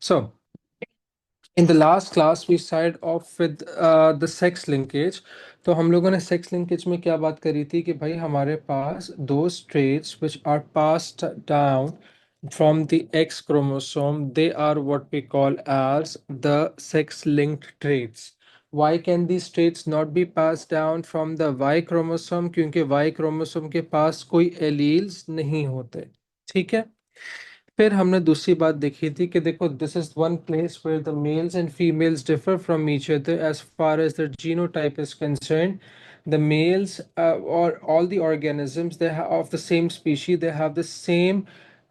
So, in the last class we started off with the sex linkage. तो हम लोगों ने सेक्स लिंकेज में क्या बात करी थी कि भाई हमारे पास those traits which are passed down from the X chromosome, they are what we call as the sex linked traits. Why can these traits not be passed down from the Y chromosome? क्योंकि Y chromosome के पास कोई alleles नहीं होते. ठीक है. फिर हमने दूसरी बात देखी थी कि देखो this is one place where the males and females differ from each other as far as the genotype is concerned. The males or all the organisms of the same species, they have the same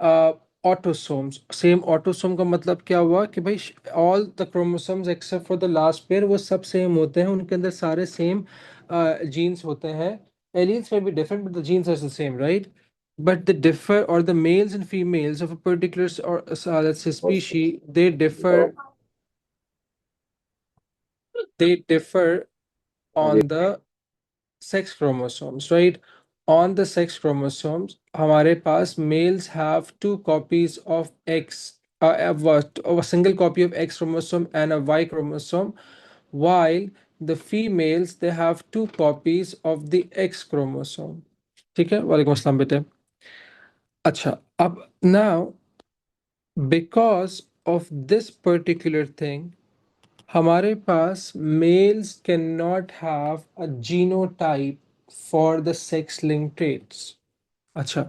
uh, autosomes. Same autosome का मतलब क्या हुआ कि भाई all the chromosomes except for the last pair वो सब same होते हैं, उनके अंदर सारे सेम genes होते हैं. Alleles may be different but the genes are the same, right? But the differ, or the males and females of a particular or let's say species, they differ on the sex chromosomes, right? On the sex chromosomes हमारे पास males have two copies of X, a single copy of X chromosome and a Y chromosome, while the females they have two copies of the X chromosome. ठीक है. वालेकुम अस्सलाम बेटे. अच्छा, अब now because of this particular thing हमारे पास males cannot have a genotype for the sex linked traits. अच्छा,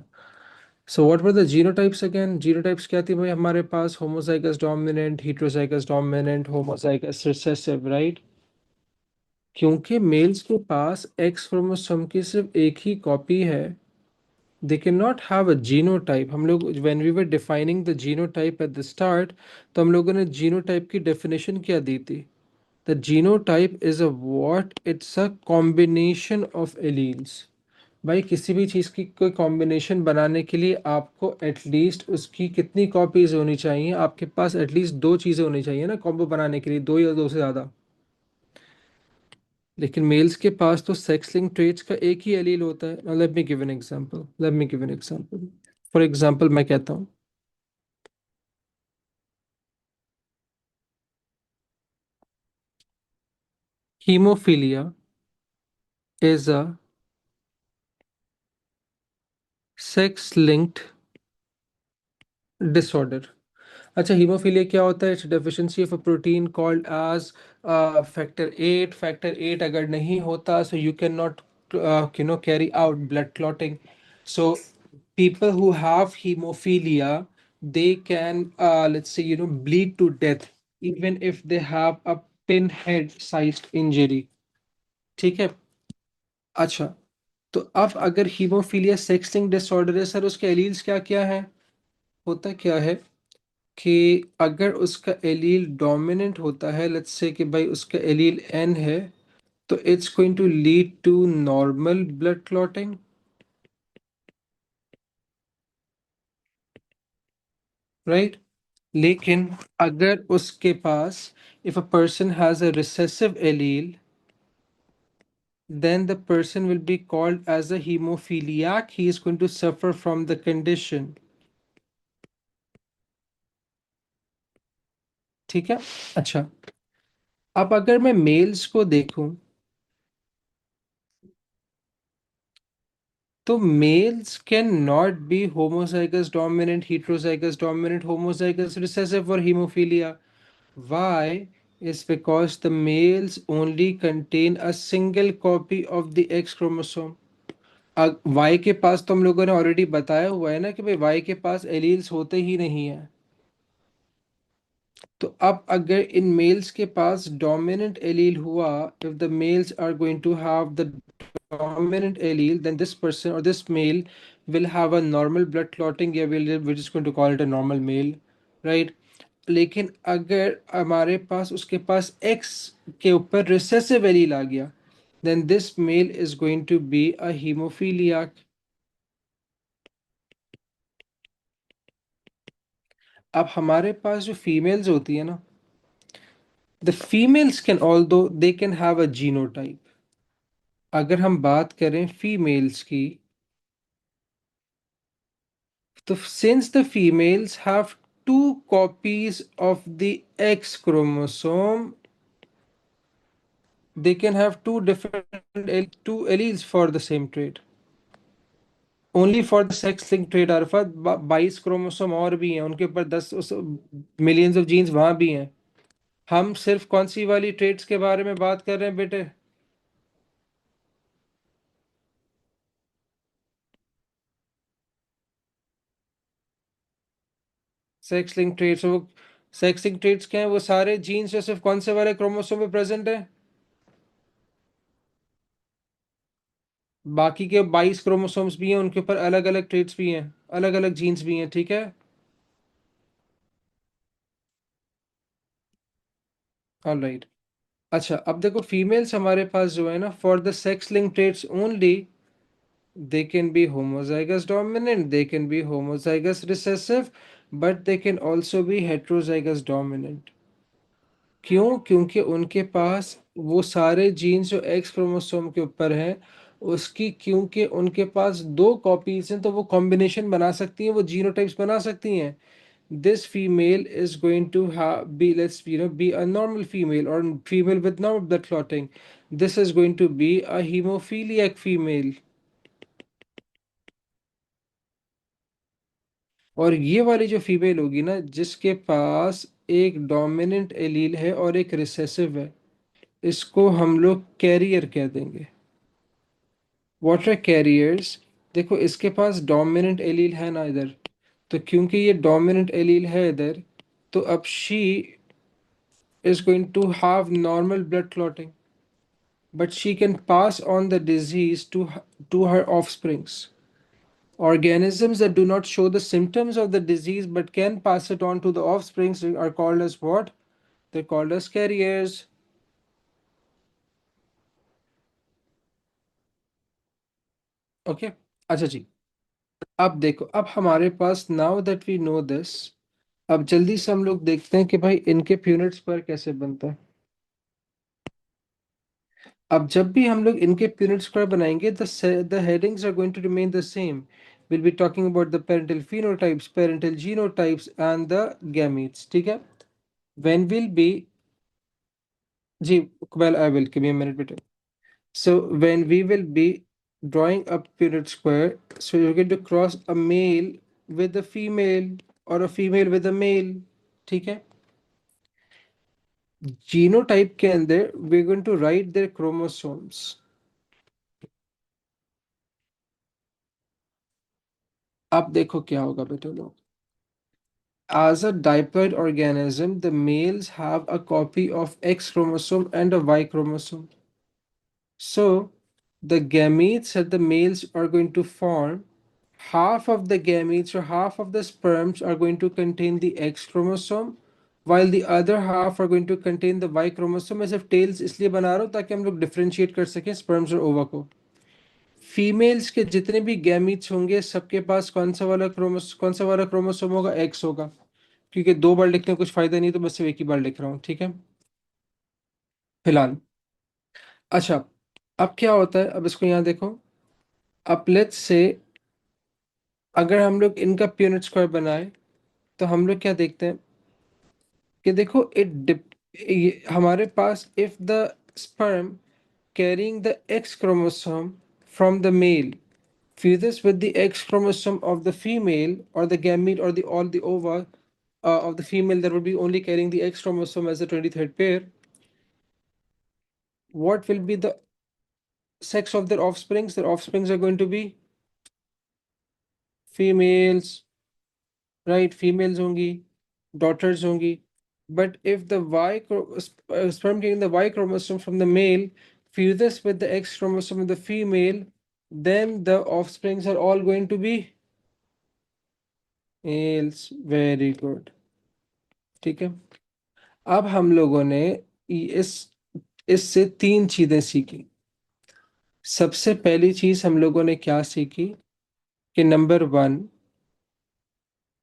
so what were the genotypes again? Genotypes क्या थी भाई हमारे पास? homozygous dominant, heterozygous dominant, homozygous recessive, right? क्योंकि मेल्स के पास x chromosome की सिर्फ एक ही कॉपी है, they cannot have a genotype. हम लोग when we were defining the genotype at the start, तो हम लोगों ने genotype की definition क्या दी थी? The genotype is a what? It's a combination of alleles. भाई किसी भी चीज़ की कोई कॉम्बिनेशन बनाने के लिए आपको एटलीस्ट उसकी कितनी कॉपीज होनी चाहिए? आपके पास एटलीस्ट दो चीज़ें होनी चाहिए ना कॉम्बो बनाने के लिए, दो या दो से ज़्यादा. लेकिन मेल्स के पास तो सेक्स लिंक ट्रेट्स का एक ही एलील होता है. Let me give an example. For example मैं कहता हूँ haemophilia is a sex linked disorder. अच्छा, हीमोफीलिया क्या होता है? It's deficiency of a protein called age factor 8. Factor 8 अगर नहीं होता so you can not carry out blood clotting. So people who have hemophilia, they can let's say bleed to death even if they have a pinhead sized injury. ठीक है. अच्छा, तो अब अगर haemophilia sex linked disorder है sir, उसके alleles क्या क्या है? होता क्या है कि अगर उसका एलील डोमिनेंट होता है, लेट्स से कि भाई उसका एलील एन है, तो it's going to lead to normal blood clotting, right? लेकिन अगर उसके पास, if a person has a recessive allele, then the person will be called as a hemophiliac. He is going to suffer from the condition. ठीक है. अच्छा, अब अगर मैं मेल्स को देखूं तो males cannot be homozygous dominant, heterozygous dominant, homozygous recessive or hemophilia. Why? Is because the males only contain a single copy of the X chromosome. Y के पास तो हम लोगों ने ऑलरेडी बताया हुआ है ना कि भाई Y के पास एलील्स होते ही नहीं है. तो अब अगर इन मेल्स के पास डोमिनेंट एलील हुआ, if the males are going to have the dominant allele, then this person or this male will have a normal blood clotting. Yeah, we're just going to call it a normal male, right? लेकिन अगर हमारे पास उसके पास X के ऊपर recessive allele आ गया, then this male is going to be a hemophiliac. अब हमारे पास जो फीमेल्स होती है ना, the females can, although they can have a genotype. अगर हम बात करें फीमेल्स की, तो since the females have two copies of the X chromosome, they can have two alleles for the same trait. Only for the sex link trait अरफत 22 chromosome और भी हैं, उनके ऊपर 10 मिलियंस ऑफ जीन्स वहां भी हैं। हम सिर्फ कौन सी वाली ट्रेट्स के बारे में बात कर रहे हैं बेटे? Sex link traits. वो सेक्स लिंक ट्रेट्स क्या है? वो सारे जीन्स जो सिर्फ कौन से वाले क्रोमोसोम पे प्रेजेंट है? बाकी के 22 क्रोमोसोम्स भी हैं, उनके ऊपर अलग अलग ट्रेट्स भी हैं, अलग अलग जीन्स भी हैं, ठीक है? ऑलराइट। अच्छा, अब देखो फीमेल्स हमारे पास जो है ना, for the sex link traits only, they can be homozygous dominant, they can be homozygous recessive, but they can also be heterozygous dominant। क्यों? क्योंकि उनके पास वो सारे जीन्स जो एक्स क्रोमोसोम के ऊपर हैं, उसकी क्योंकि उनके पास दो कॉपीज हैं, तो वो कॉम्बिनेशन बना सकती हैं, वो जीनोटाइप्स बना सकती हैं। This female is going to have be, let's be a normal female or female with normal blood clotting. This is going to be a hemophiliac female। और ये वाली जो फीमेल होगी ना, जिसके पास एक डोमिनेंट एलील है और एक रिसेसिव है, इसको हम लोग कैरियर कह देंगे। What are carriers? देखो इसके पास डोमिनेंट एलील है ना इधर, तो क्योंकि ये डोमिनेंट एलील है इधर, तो अब she is going to have normal blood clotting, but she can pass on the disease to her offsprings. Organisms that do not show the symptoms of the disease but can pass it on to the offsprings are called as what? They're called as carriers. Okay? अच्छा जी। अब देखो, अब हमारे पास now that we know this, अब जल्दी से हम लोग देखते हैं कि भाई इनके प्यूनिट स्क्वायर कैसे बनता है। अब जब भी हम लोग इनके प्यूनिट स्क्वायर बनाएंगे, the headings are going to remain the same. Will be talking about the parental phenotypes, parental genotypes and the gametes, ठीक है? व्हेन विल बी, जी, well I will, give me a minute बेटा। So when we will be drawing a Punnett square, so you're going to cross a male with a female or a female with a male, ठीक है? Genotype के अंदर we're going to write their chromosomes। अब देखो क्या होगा बेटे लोग। As a diploid organism, the males have a copy of X chromosome and a Y chromosome. So the gametes that the males are going to form, half of the gametes or half of the sperms are going to contain the X chromosome, while the other half are going to contain the Y chromosome। मैं सिर्फ tales इसलिए बना रहा हूँ ताकि हम लोग differentiate कर सकें स्पर्म्स और ओवा को। फीमेल्स के जितने भी गैमीट्स होंगे, सबके पास कौन सा वाला क्रोमोसोम होगा? एक्स होगा। क्योंकि दो बार लिखने में कुछ फायदा नहीं, तो मैं सिर्फ एक ही बार लिख रहा हूँ, ठीक है फिलहाल। अच्छा, अब क्या होता है, अब इसको यहाँ देखो। अब लेट्स से अगर हम लोग इनका प्यूनिट स्क्वायर बनाए, तो हम लोग क्या देखते हैं कि देखो हमारे पास if the sperm carrying the X chromosome from the male fuses with the X chromosome of the female, or the gamete or the all the ova of the female that would be only carrying the X chromosome as the 23rd pair, what will be the sex of their offsprings? Their offsprings are going to be females, right? Females होंगी, daughters होंगी। But if the sperm carrying the Y chromosome from the male fuses with the X chromosome of the female, then the offsprings are all going to be males। Very good, ठीक है? अब हम लोगों ने इस इससे तीन चीजें सीखी। सबसे पहली चीज हम लोगों ने क्या सीखी कि number one,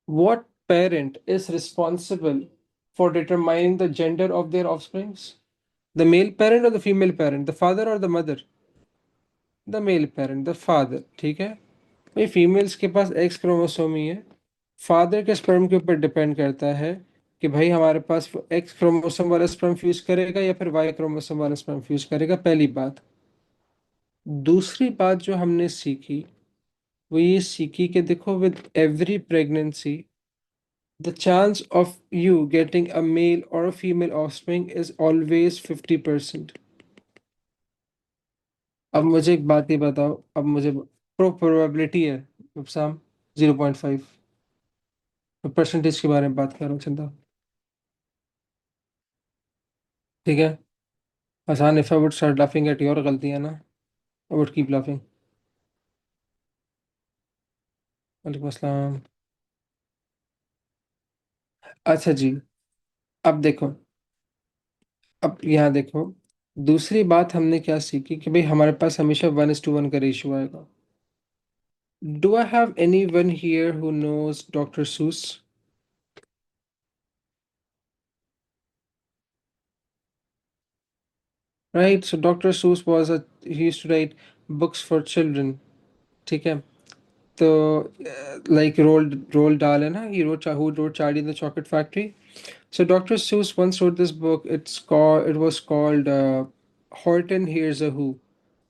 what parent is responsible for determining the gender of their offsprings? The male parent or the female parent? The father or the mother? The male parent, the father, ठीक है? भाई फीमेल्स के पास x chromosome ही है, father के sperm के ऊपर depend करता है कि भाई हमारे पास एक्स क्रोमोसोम वाला स्पर्म फ्यूज करेगा या फिर वाई क्रोमोसोम वाला स्पर्म फ्यूज करेगा, पहली बात। दूसरी बात जो हमने सीखी वो ये सीखी कि देखो, with every pregnancy the chance of you getting a male और a female offspring is always 50%। अब मुझे एक बात ही बताओ, अब मुझे प्रोबेबिलिटी है उपसाम 0.5। परसेंटेज के बारे में बात कर रहा हूँ चंदा। ठीक है। आसान, if I would start laughing at your गलतियाँ ना, आई वुड कीप लाफिंग। वालेकुम अस्सलाम। अच्छा जी। अब देखो, अब यहाँ देखो, दूसरी बात हमने क्या सीखी कि भाई हमारे पास हमेशा 1:1 का रेशियो आएगा। Do I have anyone here who knows doctor Seuss? Right, so doctor Seuss was a, he used to write books for children. ठीक है। तो लाइक रोल डाल है ना, he wrote who wrote Charlie in the chocolate factory. So Dr. Seuss once wrote this book. It was called Horton Hears a Who.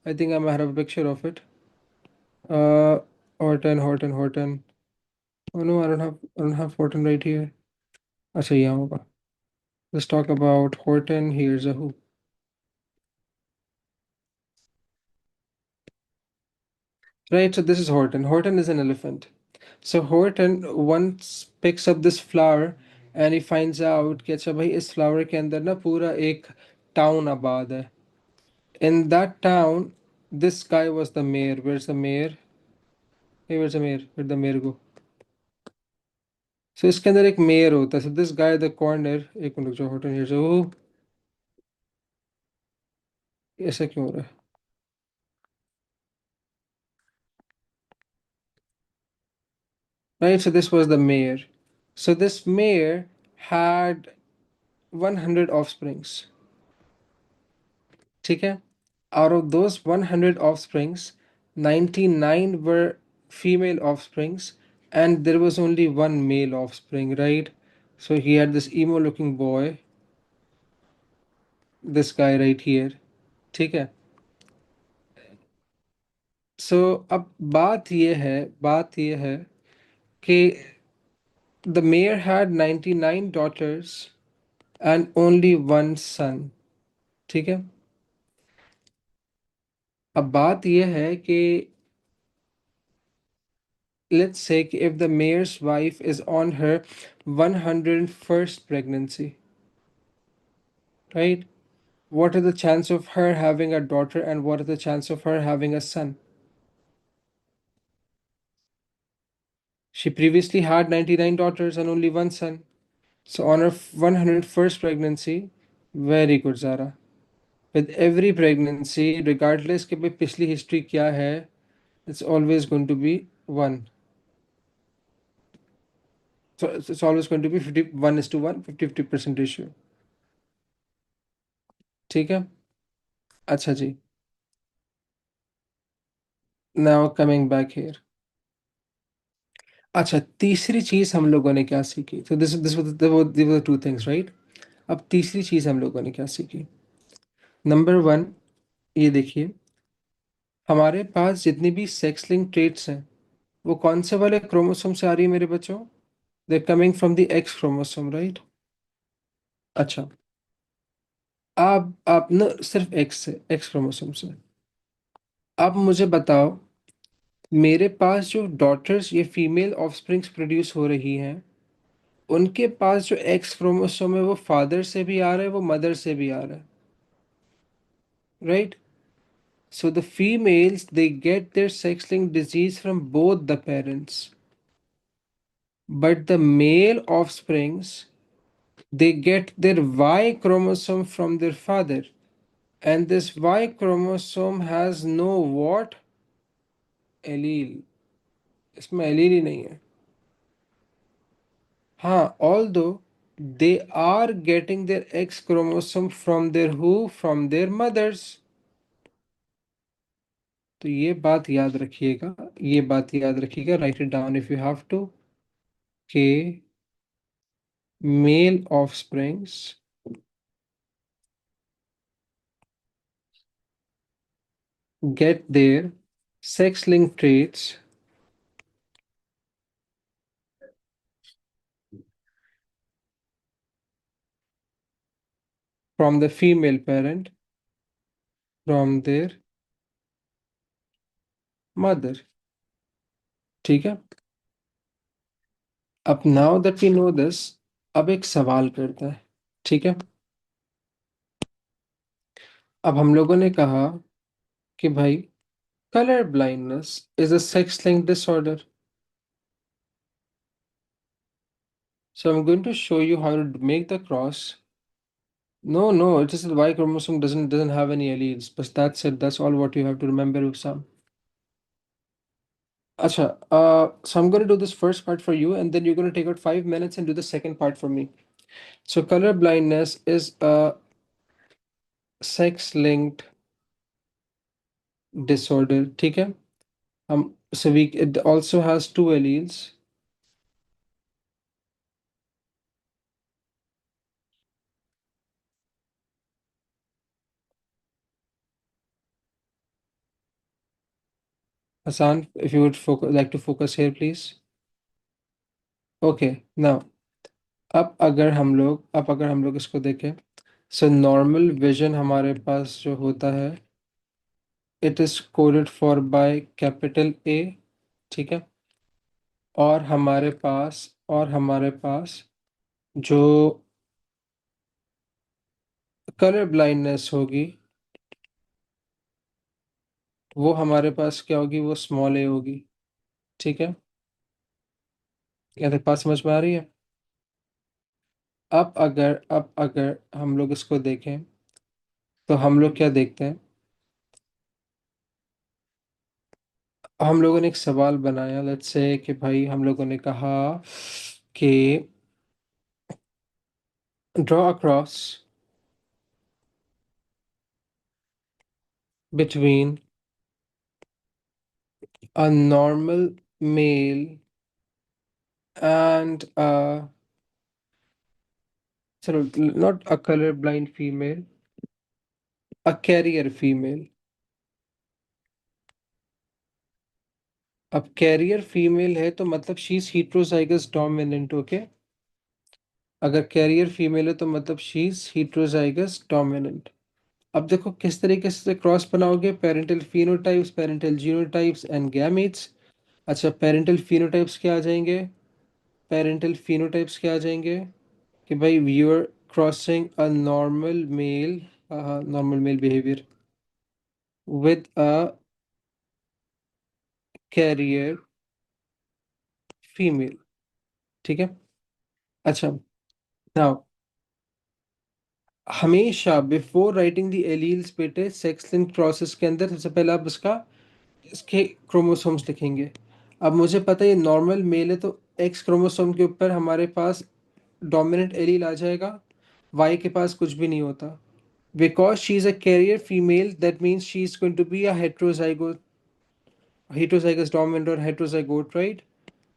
I think I might have a picture of it. Uh, Horton. Oh no, I don't have Horton right here. अच्छा, यहाँ होगा. Let's talk about Horton Hears a Who. Right, so this is Horton. Horton is an elephant. So Horton once picks up this flower and he finds out कि अच्छा भाई इस flower के अंदर ना पूरा एक town आबाद है. In that town, this guy was the mayor. Where's the mayor? Hey, where's the mayor? Where'd the mayor go? So इसके अंदर एक मेयर होता है. So this guy, the corner, एक मिनट जो होटल है जो, ऐसा क्यों हो रहा है? Right, so this was the mayor. So this mayor had 100 offsprings. ठीक है? Out of those 100 offsprings, 99 were female offsprings, and there was only one male offspring, right? So he had this emo looking boy, this guy right here. ठीक है? सो अब बात ये है कि the mayor had 99 daughters and only one son. ठीक है। अब बात ये है कि let's say कि if the mayor's wife is on her 101st pregnancy, right? What are the chance of her having a daughter and what are the chance of her having a son? She previously had 99 daughters and only one son. So on her 101st pregnancy, very good, Zara. With every pregnancy, regardless कि भाई पिछली history क्या है, it's always going to be one. So it's always going to be 51:1, 50-50% ratio. ठीक है। अच्छा जी। Now coming back here. अच्छा, तीसरी चीज हम लोगों ने क्या सीखी? So this was these were the two things, right? अब तीसरी चीज हम लोगों ने क्या सीखी? नंबर वन, ये देखिए, हमारे पास जितनी भी सेक्स लिंक ट्रेट्स हैं वो कौन से वाले क्रोमोसोम से आ रही है मेरे बच्चों? They coming from the x chromosome, right? अच्छा, आप न सिर्फ एक्स से, एक्स क्रोमोसोम से। अब मुझे बताओ, मेरे पास जो डॉटर्स, ये फीमेल ऑफस्प्रिंग्स प्रोड्यूस हो रही हैं, उनके पास जो एक्स क्रोमोसोम है वो फादर से भी आ रहा है, वो मदर से भी आ रहा है, right? So the females they get their sex link disease from both the parents, but the male offsprings they get their Y chromosome from their father, and this Y chromosome has no what? Allele. इसमें allele ही नहीं है। हाँ, although they are getting their X chromosome from their who? From their mothers. तो ये बात याद रखिएगा, ये बात याद रखिएगा, write it down if you have to, के male offsprings get their sex-linked traits from the female parent from their mother. ठीक है, अब now that we know this, अब एक सवाल करते हैं। ठीक है, अब हम लोगों ने कहा कि भाई colour blindness is a sex linked disorder, so I'm going to show you how to make the cross. No, it is the Y chromosome doesn't have any alleles, but that's it. That's all what you have to remember, Sam. Acha, so I'm going to do this first part for you, and then you're going to take out 5 minutes and do the second part for me. So color blindness is a sex-linked disorder. ठीक है, so we it also has two alleles. Hassan, if you would like to focus here, please. Okay, now अब अगर हम लोग इसको देखें, so normal vision हमारे पास जो होता है, it is coded for by capital A. ठीक है, और हमारे पास जो कलर ब्लाइंडनेस होगी, वो हमारे पास क्या होगी, वो स्मॉल ए होगी। ठीक है, क्या तक बात समझ में आ रही है? अब अगर हम लोग इसको देखें, तो हम लोग क्या देखते हैं, हम लोगों ने एक सवाल बनाया, लेट्स से कि भाई हम लोगों ने कहा कि draw a cross between a normal male and sorry, not a colorblind female, a carrier female. अब कैरियर फीमेल है तो मतलब she is heterozygous dominant. Okay, अगर कैरियर फीमेल है तो मतलब शी इज heterozygous डोमिनेंट। अब देखो किस तरीके से क्रॉस बनाओगे, parental phenotypes, parental genotypes and gametes. अच्छा, पेरेंटल फिनोटाइप्स क्या आ जाएंगे, पेरेंटल फिनोटाइप्स क्या आ जाएंगे कि भाई we are crossing a normal male, normal male behaviour with a carrier female. ठीक है, अच्छा, नाउ हमेशा बिफोर राइटिंग द एलील्स बेटे सेक्स लिंक्ड प्रोसेस के अंदर सबसे पहले आप इसका इसके क्रोमोसोम्स लिखेंगे। अब मुझे पता है ये नॉर्मल मेल है, तो एक्स क्रोमोसोम के ऊपर हमारे पास डोमिनेंट एलील आ जाएगा, वाई के पास कुछ भी नहीं होता। Because she is a carrier female, that means she is going to be a heterozygous dominant और हेट्रोजाइगोट, राइट।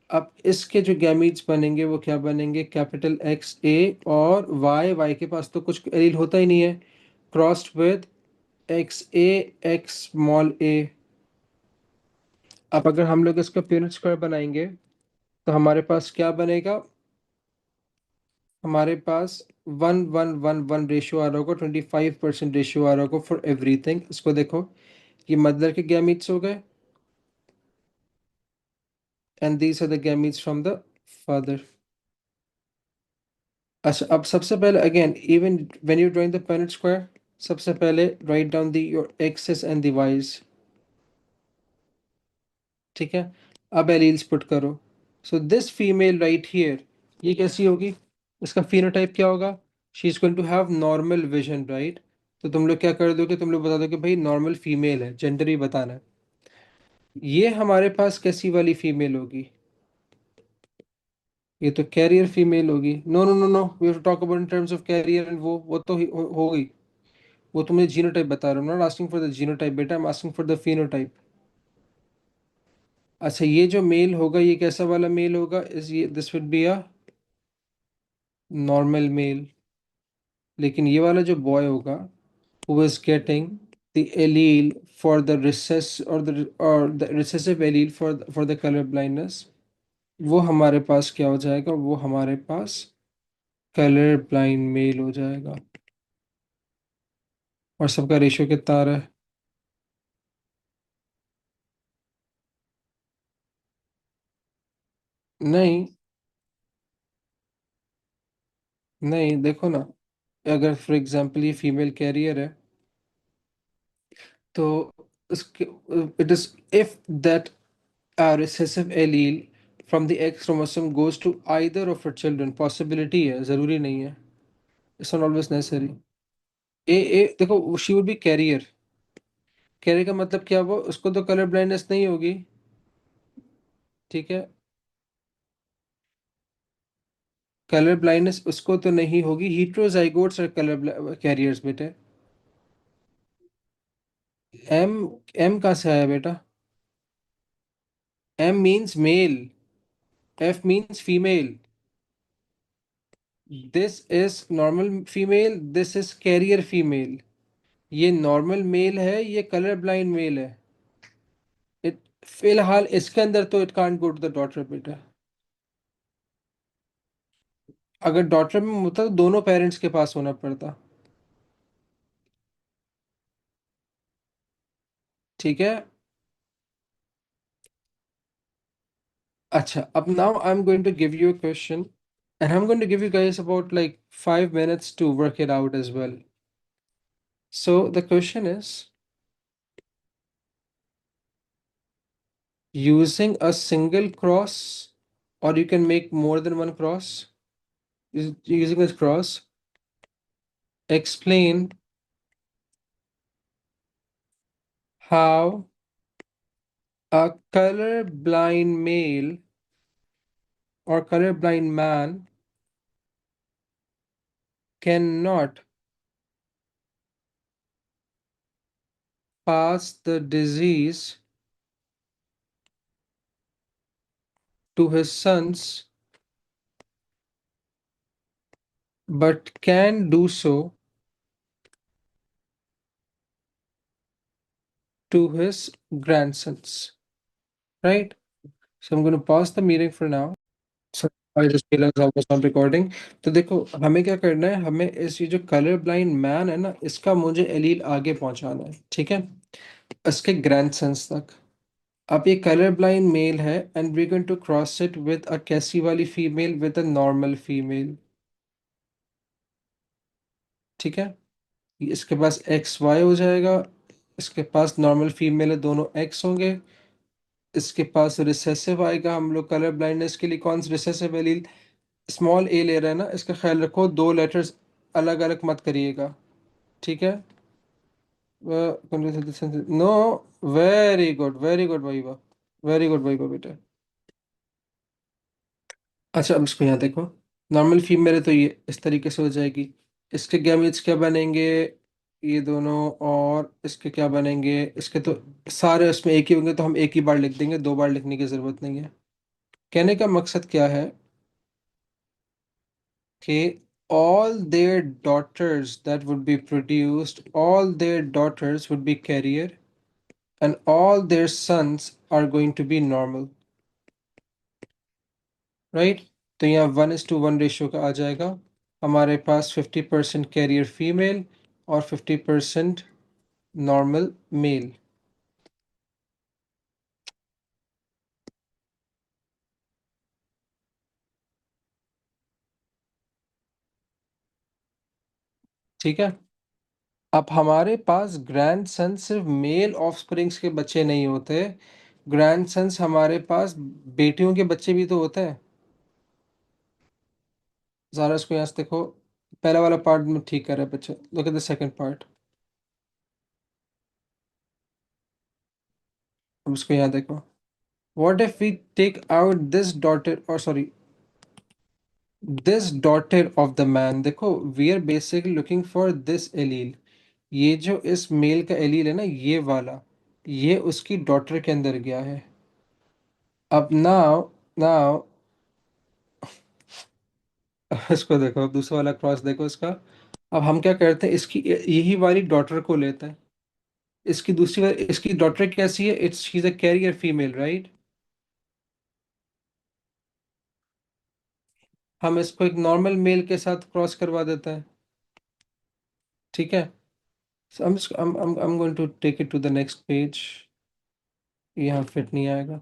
अब इसके जो गैमीट्स बनेंगे वो क्या बनेंगे, कैपिटल एक्स ए और वाई, वाई के पास तो कुछ एलील होता ही नहीं है, crossed with X A X small a. अब अगर हम लोग इसका यूनिट स्क्वायर बनाएंगे तो हमारे पास क्या बनेगा, हमारे पास 1:1:1:1 रेशियो आ रहा होगा, 25% रेशियो आ रहा होगा फॉर एवरीथिंग। इसको देखो, ये मदर के गैमीट्स हो गए and these are the gametes from the father. अच्छा, अब सबसे पहले again even when you drawing the parent square, सबसे पहले write down the your X's and the Y's. ठीक है, अब एलील्स पुट करो। So this female right here, ये कैसी होगी, इसका फिनोटाइप क्या होगा, she is going to have normal vision, right. तो तुम लोग क्या कर दोगे, तुम लोग बता दोगे भाई नॉर्मल फीमेल है, जेंडर ही बताना है। ये हमारे पास कैसी वाली फीमेल होगी, ये तो कैरियर फीमेल होगी। No no no no, we have to talk about in terms of carrier, and वो तो हो गई। वो तुम्हें जीनोटाइप बता रहा हूँ, not asking for the genotype बेटा, I am asking for the phenotype. अच्छा, ये जो मेल होगा ये कैसा वाला मेल होगा? इस ये this would be a normal male. लेकिन ये वाला जो बॉय होगा who is getting the allele for the recess or the recessive allele for the color blindness, वो हमारे पास क्या हो जाएगा? वो हमारे पास कलर ब्लाइंड मेल हो जाएगा। और सबका रेशियो कितना आ रहा है? नहीं, नहीं, देखो ना, अगर फॉर एग्जांपल ये फीमेल कैरियर है तो उसके it is if that recessive allele from the X chromosome goes to either of her children, possibility है, जरूरी नहीं है, it's not always necessary। ए देखो, she would be carrier. Carrier का मतलब क्या हुआ? उसको तो कलर ब्लाइंडनेस नहीं होगी, ठीक है? कलर ब्लाइंडनेस उसको तो नहीं होगी। हीट्रोजाइगोट्स और कलर कैरियर्स बेटे। एम एम कहाँ से आया बेटा? M means male, F means female. This is normal female, this is carrier female. ये नॉर्मल मेल है, ये कलर ब्लाइंड मेल है। इट फिलहाल इसके अंदर तो it can't go to the daughter बेटा। अगर डॉटर में होता तो दोनों पेरेंट्स के पास होना पड़ता, ठीक है? अच्छा, अब now I am going to give you a question and I'm going to give you guys about like 5 minutes to work it out as well. So the question is, using a single cross, or you can make more than one cross, using this cross, explain how a color blind male or color blind man cannot pass the disease to his sons but can do so to his grandsons, right? So I'm going to pause the meeting for now. So I just realized I was not recording. तो देखो, हमें क्या करना है, हमें इस ये जो कलर ब्लाइंड मैन है ना, इसका मुझे एलील आगे पहुंचाना है, ठीक है? इसके ग्रैंडसन्स तक। अब ये कलर ब्लाइंड मेल है and we going to cross it with a कैसी वाली female, with a normal female, ठीक है? इसके पास एक्स वाई हो जाएगा, इसके पास नॉर्मल फीमेल है, दोनों एक्स होंगे। इसके पास रिसेसिव आएगा। हम लोग कलर ब्लाइंडनेस के लिए कौन सा रिसेसिव एलील, स्मॉल ए ले रहे हैं ना, इसका ख्याल रखो, दो लेटर्स अलग अलग मत करिएगा, ठीक है? नो, वेरी गुड भाई, वाह, वेरी गुड भाई, वाह बेटा। अच्छा, अब इसको यहाँ देखो, नॉर्मल फीमेल है तो ये इस तरीके से हो जाएगी। इसके गैमेट्स क्या बनेंगे? ये दोनों। और इसके क्या बनेंगे? इसके तो सारे उसमें एक ही होंगे, तो हम एक ही बार लिख देंगे, दो बार लिखने की जरूरत नहीं है। कहने का मकसद क्या है कि all their daughters that would be produced, all their daughters would be carrier and all their sons are going to be normal, right? तो यहाँ 1:1 रेशियो का आ जाएगा। हमारे पास 50% कैरियर फीमेल और 50% नॉर्मल मेल, ठीक है? अब हमारे पास ग्रैंड सिर्फ मेल ऑफस्प्रिंग्स के बच्चे नहीं होते, ग्रैंड हमारे पास बेटियों के बच्चे भी तो होते हैं। ज़रा इसको यहाँ से देखो, पहला वाला पार्ट में ठीक कर रहा है बच्चा, look at the second part. अब इसको यहाँ देखो, what if we take out this daughter, और sorry, this daughter of the man, देखो we are basically looking for this allele. ये जो इस मेल का एलील है ना, ये वाला, ये उसकी डॉटर के अंदर गया है, अब नाउ इसको देखो, अब दूसरा वाला क्रॉस देखो इसका। अब हम क्या करते हैं, इसकी यही वाली डॉटर को लेते हैं। इसकी दूसरी वाली, इसकी डॉटर कैसी है, it's she is a carrier female, right. हम इसको एक नॉर्मल मेल के साथ क्रॉस करवा देते हैं, ठीक है। So I'm going to take it to the next page. यहाँ फिट नहीं आएगा।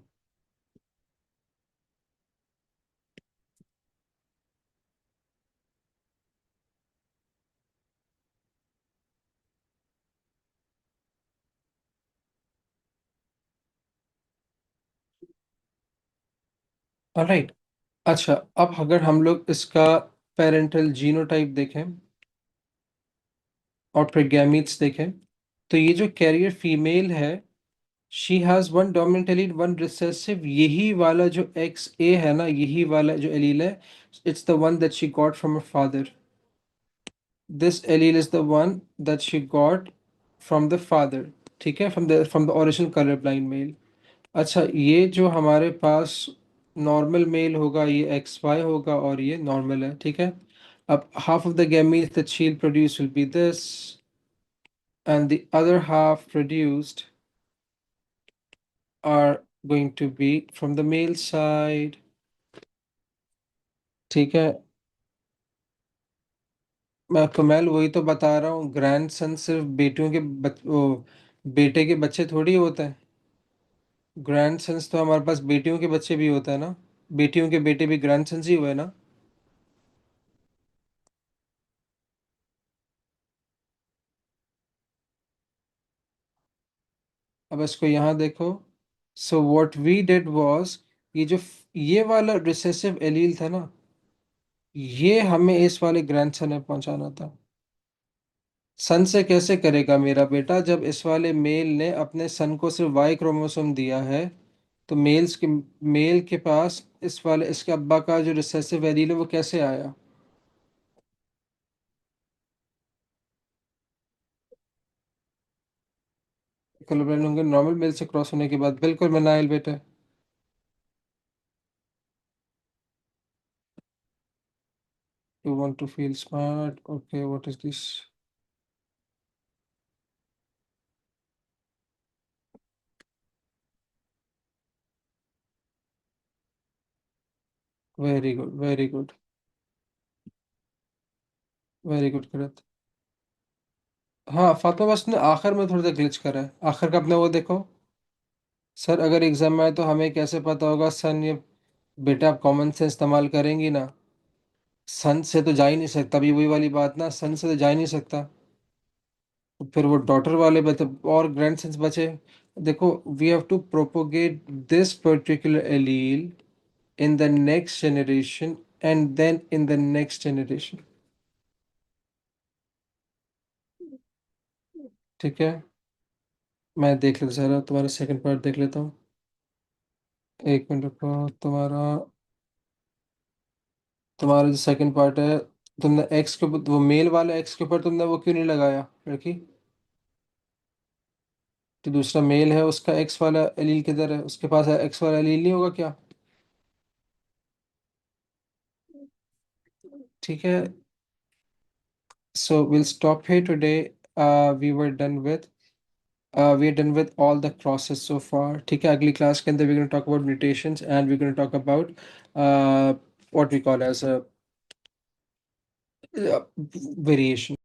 ऑलराइट। अच्छा, अब अगर हम लोग इसका पेरेंटल जीनोटाइप देखें और फिर गैमीट्स देखें, तो ये जो कैरियर फीमेल है, she has one dominant allele one recessive, यही वाला जो एक्स ए है ना, यही वाला जो एलील है, it's the one that she got from her father. This allele is the one that she got from the father, ठीक है, from the original colour blind mail. अच्छा, ये जो हमारे पास नॉर्मल मेल होगा, ये एक्स वाई होगा, और ये नॉर्मल है, ठीक है। अब half of the gametes that she'll produce will be this, and the other half produced are going to be from the male side, ठीक है। मैं कमल वही तो बता रहा हूँ, ग्रैंडसन सिर्फ बेटियों के बेटे के बच्चे थोड़ी होते हैं। ग्रैंडसन्स तो हमारे पास बेटियों के बच्चे भी होते हैं ना, बेटियों के बेटे भी ग्रैंडसन्स ही हुए ना। अब इसको यहाँ देखो। So what we did was, ये जो ये वाला रिसेसिव एलील था ना, ये हमें इस वाले ग्रैंडसन में पहुंचाना था। सन से कैसे करेगा मेरा बेटा, जब इस वाले मेल ने अपने सन को सिर्फ वाई क्रोमोसोम दिया है, तो मेल के पास इस वाले इसके अब्बा का जो रिसेसिव एलील है वो कैसे आया। कलर होंगे नॉर्मल मेल से क्रॉस होने के बाद, बिल्कुल मनाइल बेटा। You want to feel smart, okay, what is this. Very good, very good, very good करत। हाँ फातिमा, बस ने आखिर में थोड़ा सा ग्लिच करा है, आखिर का अपने वो देखो। सर अगर एग्जाम में आए तो हमें कैसे पता होगा सन ये, बेटा आप कॉमन सेंस इस्तेमाल करेंगी ना। सन से तो जा ही नहीं सकता, अभी वही वाली बात ना, सन से तो जा ही नहीं सकता। तो फिर वो डॉटर वाले बचे और ग्रैंड सन्स बचे। देखो, we have to propagate this particular allele in the next generation and then in the next generation, ठीक है। मैं देख लेता जरा तुम्हारा सेकंड पार्ट देख लेता हूँ। एक मिनट रुको, तुम्हारा तुम्हारा जो सेकंड पार्ट है, तुमने एक्स के ऊपर, वो मेल वाले एक्स के ऊपर तुमने वो क्यों नहीं लगाया लड़की। जो दूसरा मेल है उसका एक्स वाला एलील किधर है, उसके पास एक्स वाला एलील नहीं होगा क्या। ठीक है। So will stop here today. We were done with we are done with all the crosses so far, ठीक है। अगली क्लास के अंदर we're going to talk about mutations and we're going to talk about what we call as a variation.